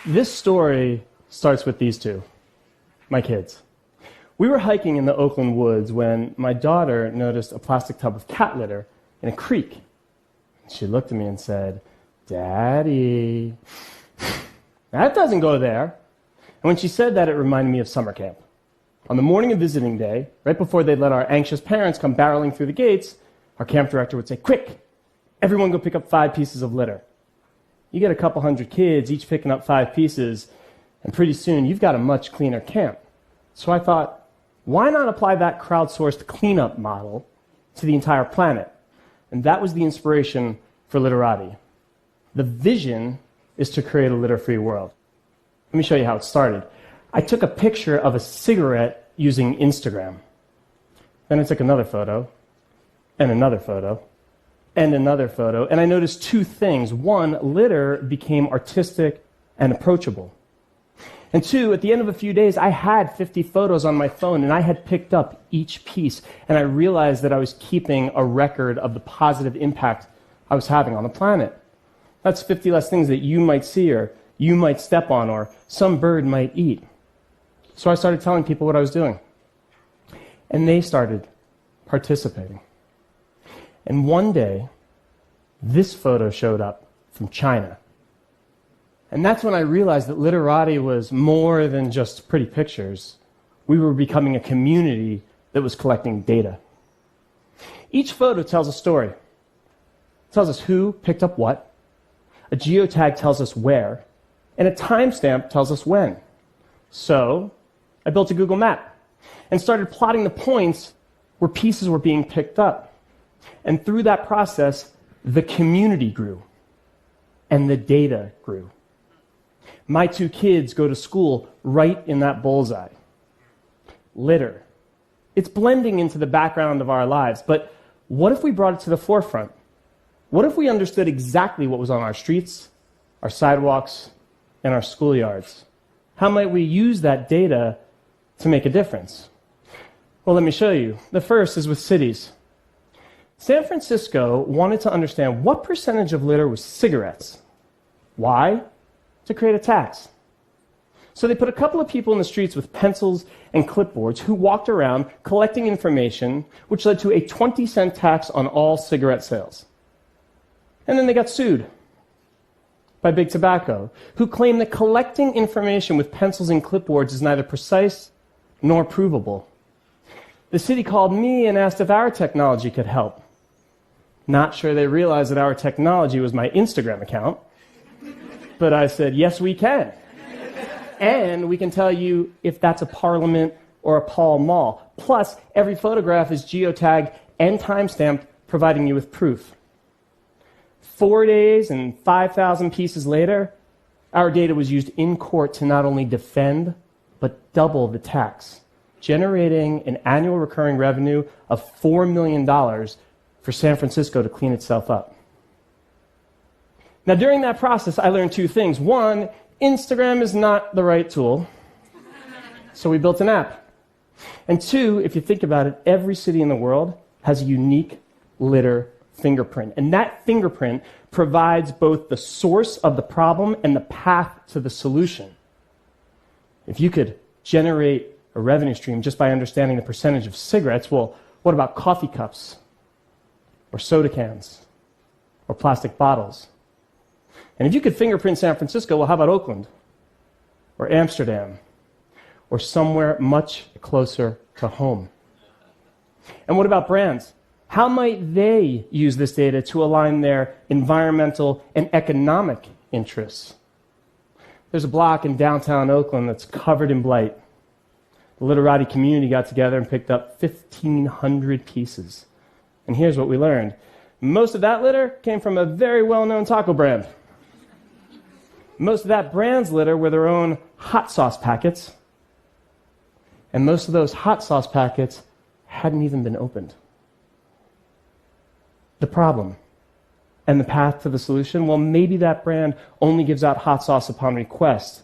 This story starts with these two, my kids. We were hiking in the Oakland woods when my daughter noticed a plastic tub of cat litter in a creek. She looked at me and said, "Daddy, that doesn't go there." And when she said that, it reminded me of summer camp. On the morning of visiting day, right before they'd let our anxious parents come barreling through the gates, our camp director would say, "Quick, everyone go pick up 5 pieces of litter." You get a couple hundred kids, each picking up 5 pieces, and pretty soon you've got a much cleaner camp. So I thought, why not apply that crowdsourced cleanup model to the entire planet? And that was the inspiration for Literati. The vision is to create a litter-free world. Let me show you how it started. I took a picture of a cigarette using Instagram. Then I took another photo, and another photo, and another photo, and I noticed 2 things. 1, litter became artistic and approachable. And 2, at the end of a few days, I had 50 photos on my phone, and I had picked up each piece, and I realized that I was keeping a record of the positive impact I was having on the planet. That's 50 less things that you might see, or you might step on, or some bird might eat. So I started telling people what I was doing. And they started participating. And one day, this photo showed up from China. And that's when I realized that Literati was more than just pretty pictures. We were becoming a community that was collecting data. Each photo tells a story. It tells us who picked up what, a geotag tells us where, and a timestamp tells us when. So I built a Google map and started plotting the points where pieces were being picked up. And through that process, the community grew and the data grew. My 2 kids go to school right in that bullseye. Litter. It's blending into the background of our lives, but what if we brought it to the forefront? What if we understood exactly what was on our streets, our sidewalks, and our schoolyards? How might we use that data to make a difference? Well, let me show you. The first is with cities. San Francisco wanted to understand what percentage of litter was cigarettes. Why? To create a tax. So they put a couple of people in the streets with pencils and clipboards who walked around collecting information, which led to a 20-cent tax on all cigarette sales. And then they got sued by Big Tobacco, who claimed that collecting information with pencils and clipboards is neither precise nor provable. The city called me and asked if our technology could help. Not sure they realized that our technology was my Instagram account, but I said, yes, we can. And we can tell you if that's a Parliament or a Pall Mall. Plus, every photograph is geotagged and timestamped, providing you with proof. 4 days and 5,000 pieces later, our data was used in court to not only defend, but double the tax, generating an annual recurring revenue of $4 million for San Francisco to clean itself up. Now, during that process, I learned 2 things. 1, Instagram is not the right tool, so we built an app. And 2, if you think about it, every city in the world has a unique litter fingerprint. And that fingerprint provides both the source of the problem and the path to the solution. If you could generate a revenue stream just by understanding the percentage of cigarettes, well, what about coffee cups? Or soda cans? Or plastic bottles? And if you could fingerprint San Francisco, well, how about Oakland? Or Amsterdam? Or somewhere much closer to home? And what about brands? How might they use this data to align their environmental and economic interests? There's a block in downtown Oakland that's covered in blight. The Literati community got together and picked up 1,500 pieces. And here's what we learned. Most of that litter came from a very well-known taco brand. Most of that brand's litter were their own hot sauce packets. And most of those hot sauce packets hadn't even been opened. The problem and the path to the solution, well, maybe that brand only gives out hot sauce upon request,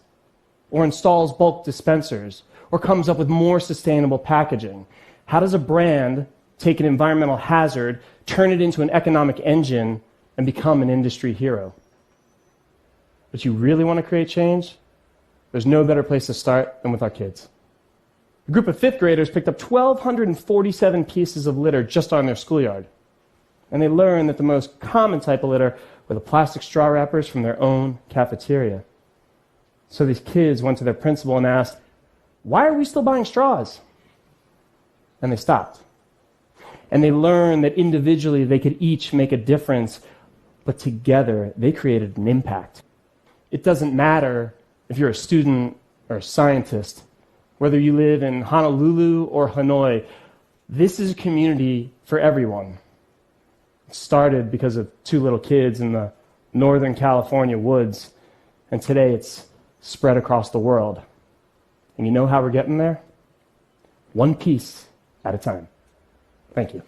or installs bulk dispensers, or comes up with more sustainable packaging. How does a brand take an environmental hazard, turn it into an economic engine, and become an industry hero? But you really want to create change? There's no better place to start than with our kids. A group of fifth graders picked up 1,247 pieces of litter just on their schoolyard. And they learned that the most common type of litter were the plastic straw wrappers from their own cafeteria. So these kids went to their principal and asked, "Why are we still buying straws?" And they stopped. And they learned that individually they could each make a difference, but together they created an impact. It doesn't matter if you're a student or a scientist, whether you live in Honolulu or Hanoi, this is a community for everyone. It started because of two little kids in the Northern California woods, and today it's spread across the world. And you know how we're getting there? One piece at a time. Thank you.